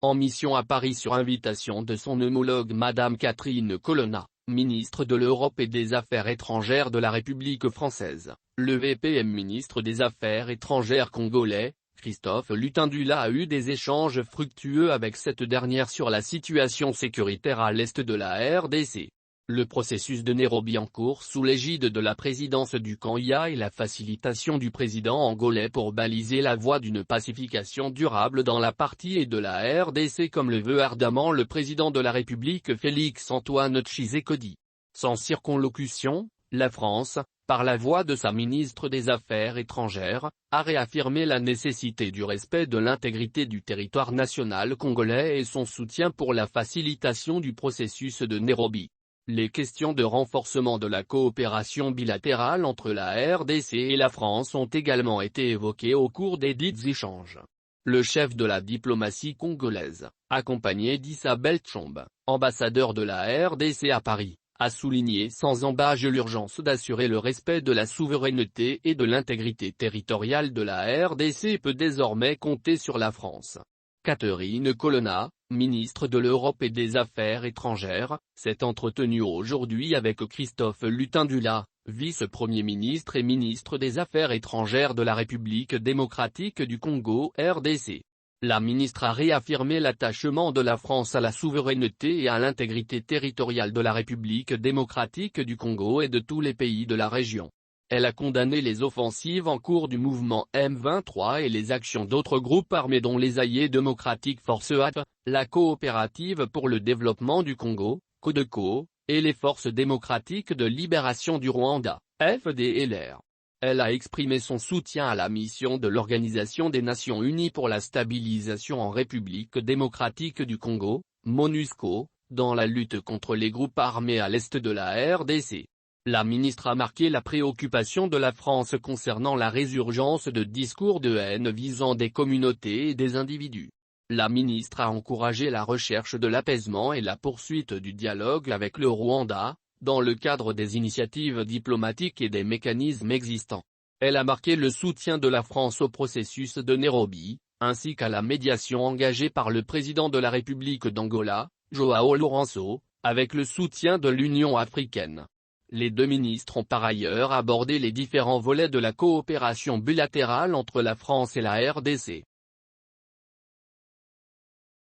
en mission à Paris sur invitation de son homologue Madame Catherine Colonna, ministre de l'Europe et des Affaires étrangères de la République française. Le VPM ministre des Affaires étrangères congolais, Christophe Lutindula, a eu des échanges fructueux avec cette dernière sur la situation sécuritaire à l'est de la RDC. Le processus de Nairobi en cours sous l'égide de la présidence du CAN-IA et la facilitation du président angolais pour baliser la voie d'une pacification durable dans la partie et de la RDC comme le veut ardemment le président de la République Félix-Antoine Tshisekedi. Sans circonlocution, la France, par la voix de sa ministre des Affaires étrangères, a réaffirmé la nécessité du respect de l'intégrité du territoire national congolais et son soutien pour la facilitation du processus de Nairobi. Les questions de renforcement de la coopération bilatérale entre la RDC et la France ont également été évoquées au cours des dits échanges. Le chef de la diplomatie congolaise, accompagné d'Isabelle Tshombe, ambassadeur de la RDC à Paris, a souligné sans embâche l'urgence d'assurer le respect de la souveraineté et de l'intégrité territoriale de la RDC et peut désormais compter sur la France. Catherine Colonna, ministre de l'Europe et des Affaires étrangères, s'est entretenue aujourd'hui avec Christophe Lutindula, vice-premier ministre et ministre des Affaires étrangères de la République démocratique du Congo (RDC). La ministre a réaffirmé l'attachement de la France à la souveraineté et à l'intégrité territoriale de la République démocratique du Congo et de tous les pays de la région. Elle a condamné les offensives en cours du mouvement M23 et les actions d'autres groupes armés dont les Alliés démocratiques Force AF, la Coopérative pour le développement du Congo, CODECO, et les Forces démocratiques de libération du Rwanda, FDLR. Elle a exprimé son soutien à la mission de l'Organisation des Nations Unies pour la stabilisation en République démocratique du Congo, MONUSCO, dans la lutte contre les groupes armés à l'est de la RDC. La ministre a marqué la préoccupation de la France concernant la résurgence de discours de haine visant des communautés et des individus. La ministre a encouragé la recherche de l'apaisement et la poursuite du dialogue avec le Rwanda, dans le cadre des initiatives diplomatiques et des mécanismes existants. Elle a marqué le soutien de la France au processus de Nairobi, ainsi qu'à la médiation engagée par le président de la République d'Angola, João Lourenço, avec le soutien de l'Union africaine. Les deux ministres ont par ailleurs abordé les différents volets de la coopération bilatérale entre la France et la RDC.